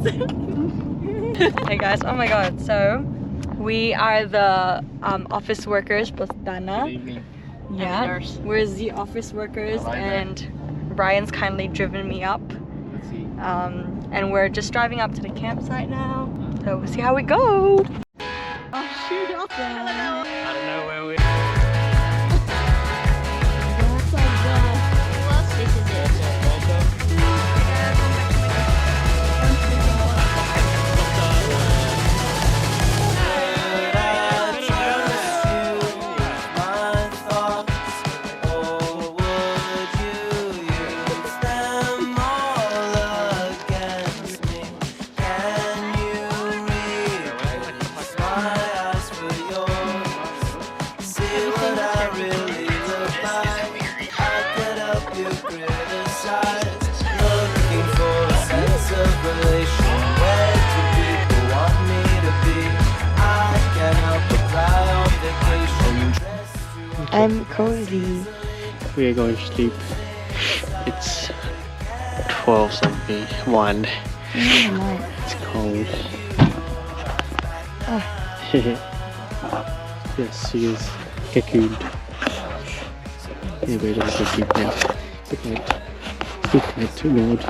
Hey guys, oh my god, so we are the office workers plus Dana. Good evening. Yeah, we're the office workers and Brian's kindly driven me up. Let's see. And we're just driving up to the campsite now. So we'll see how we go. Oh shoot, off there. I don't know where we I'm cozy. We are going to sleep. It's 12 something, 1. It's cold. Yes, she is cocooned. Anyway, let's go sleep now. Good night. Good night, Lord.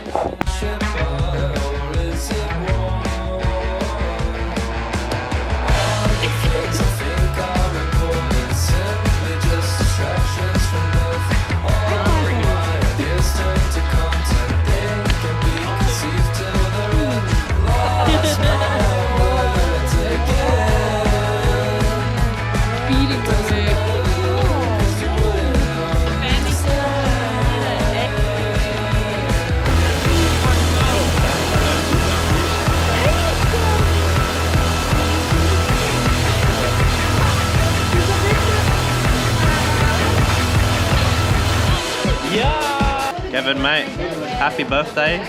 Kevin, mate, happy birthday.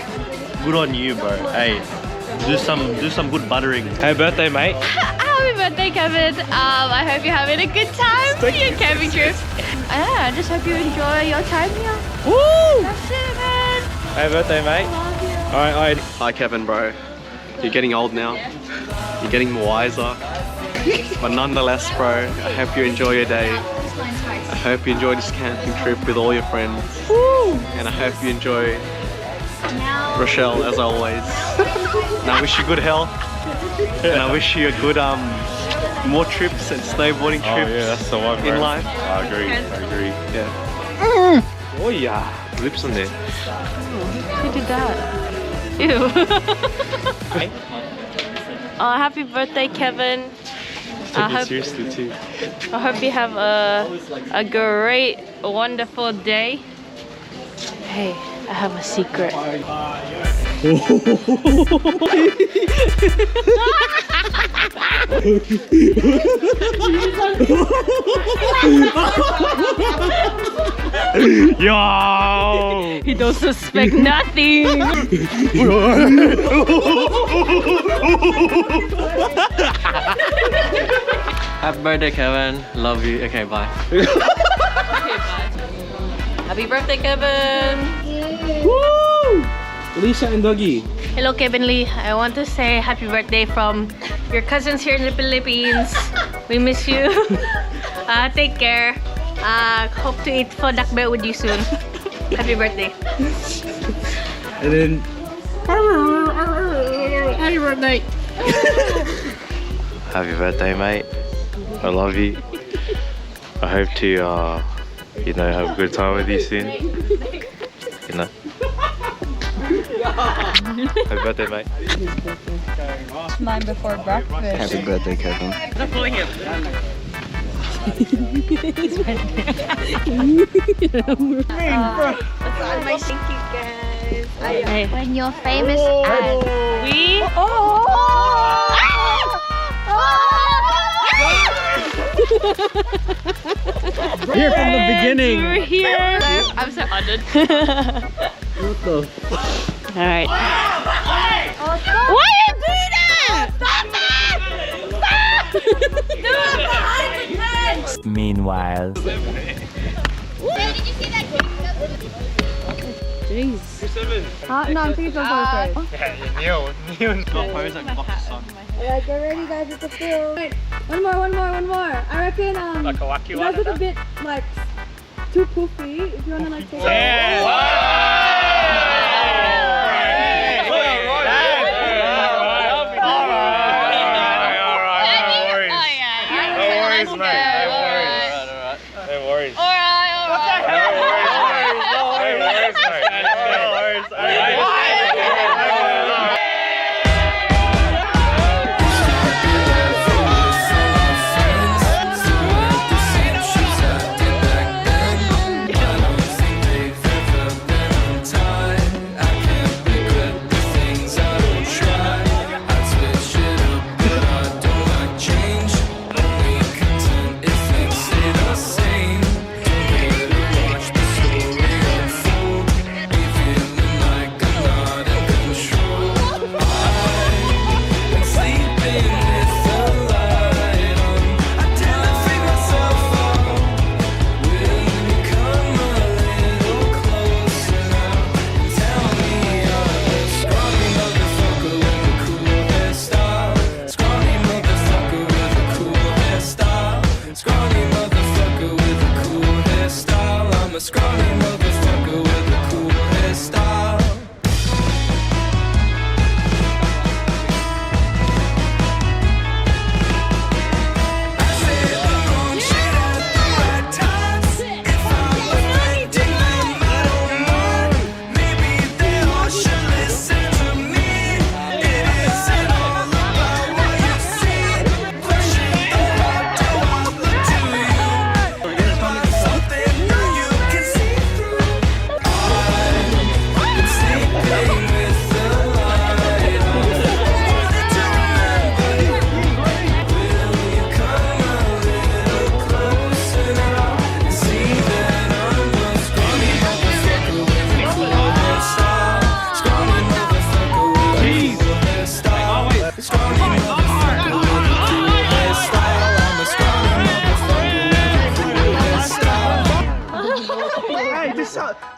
Good on you, bro. Hey, do some good buttering. Happy birthday, mate. Happy birthday, Kevin. I hope you're having a good time for your camping trip. I just hope you enjoy your time here. Woo! That's it, man. Happy birthday, mate. Alright. Hi Kevin, bro. You're getting old now. You're getting more wiser. But nonetheless, bro, I hope you enjoy your day. I hope you enjoy this camping trip with all your friends. Woo! And I hope you enjoy Rochelle as always. And I wish you good health. And I wish you a good more trips and snowboarding trips. Oh yeah, that's the one, bro. In life. I agree. Yeah. Oh yeah. Lips on there. Who did that? Ew. Happy birthday, Kevin. Take it seriously too. I hope you have a great, wonderful day. Hey, I have a secret. Yo! He don't suspect nothing. Happy birthday, Kevin. Love you. Okay, bye. Okay, bye. Happy birthday, Kevin. Woo! Lisa and Dougie. Hello, Kevin Lee. I want to say happy birthday from your cousins here in the Philippines. We miss you. Take care. Hope to eat fodakbe with you soon. Happy birthday. And then happy birthday. Happy birthday, mate. I love you. I hope to, have a good time with you soon. Happy birthday, mate. Mine before breakfast. Happy birthday, Kevin. Stop pulling him. He's right there. That's on my thank you guys. Hey. When you're famous as We Here from the beginning. We're here. I'm so honored. What the? Alright. Why are you doing that? Stop it! Meanwhile. Did you see that? Jeez. No, I'm thinking for first. Yeah, get ready guys with the fill. Wait, one more. I reckon you guys look a bit like too poofy. If you wanna like take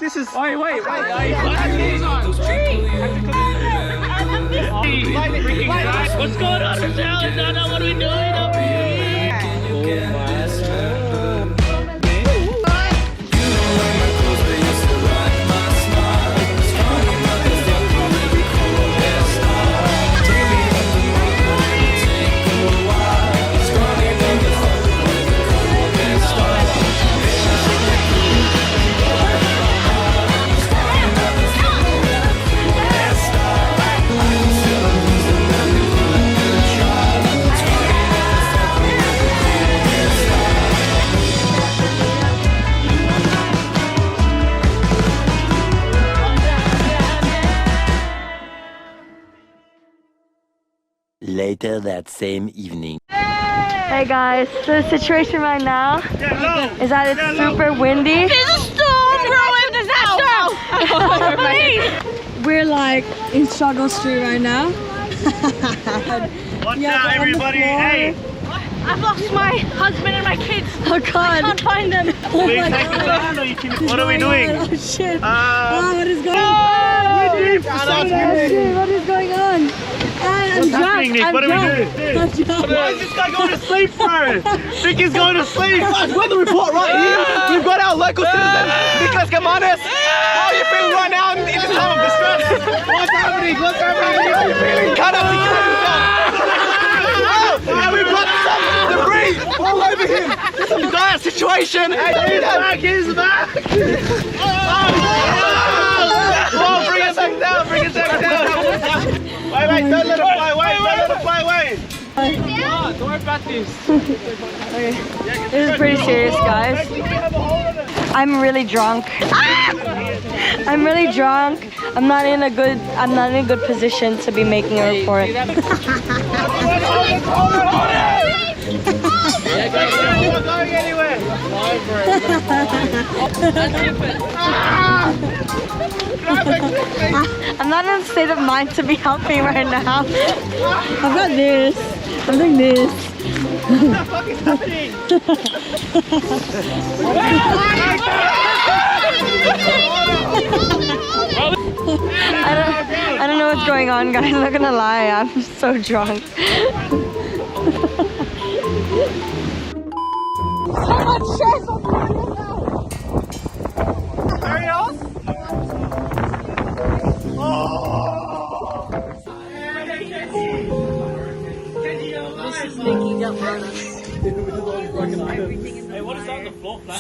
This is. Wait. What's going on, Michelle? Donna, what are we doing up here? Later that same evening. Hey guys, so the situation right now is that it's super windy. There's a storm, bro! Disaster! Please! We're like in Struggle Street right now. Watch out, everybody! Hey! I've lost my husband and my kids. Oh god. I can't find them. Oh Wait, my take it god. down, or you can, what are we doing? Oh shit. What is going on? What is going on? What's happening, Nick? What are we doing? Why is this guy going to sleep, bro? Nick is going to sleep. Weather report right here. We've got our local citizen, Nicholas Gamanis. How are you feeling right now in this time of distress? What's happening? How are you feeling? Cut up and we brought some debris all over him. It's a dire situation. He's back. Oh, bring it back down. Wait, don't let it fly. Don't let it fly away. Don't worry about this. This is pretty serious, guys. I'm really drunk. I'm really drunk. I'm not in a good position to be making a report. I'm not in a state of mind to be helping right now. I've got this. I'm doing this. What the fuck is happening? I don't know what's going on, guys. I'm not gonna lie. I'm so drunk.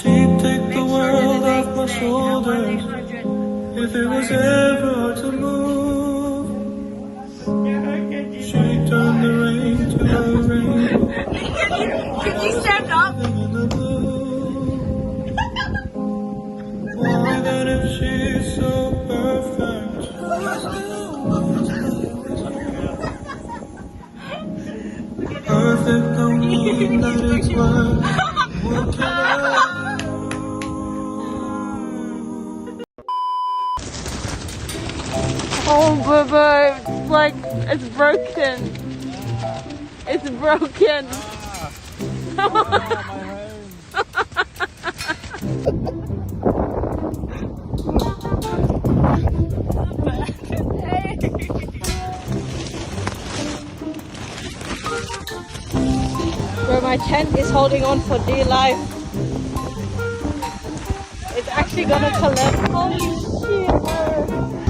She'd take the world off my shoulders if it was ever to move. She'd turn the rain to the rain. Can you stand up? Why then if she's so perfect? Perfect, the one that is worth. What can I Oh, Bubba, like, it's broken. It's broken. Bro, my tent is holding on for dear life. It's actually gonna collapse. Holy shit, bro.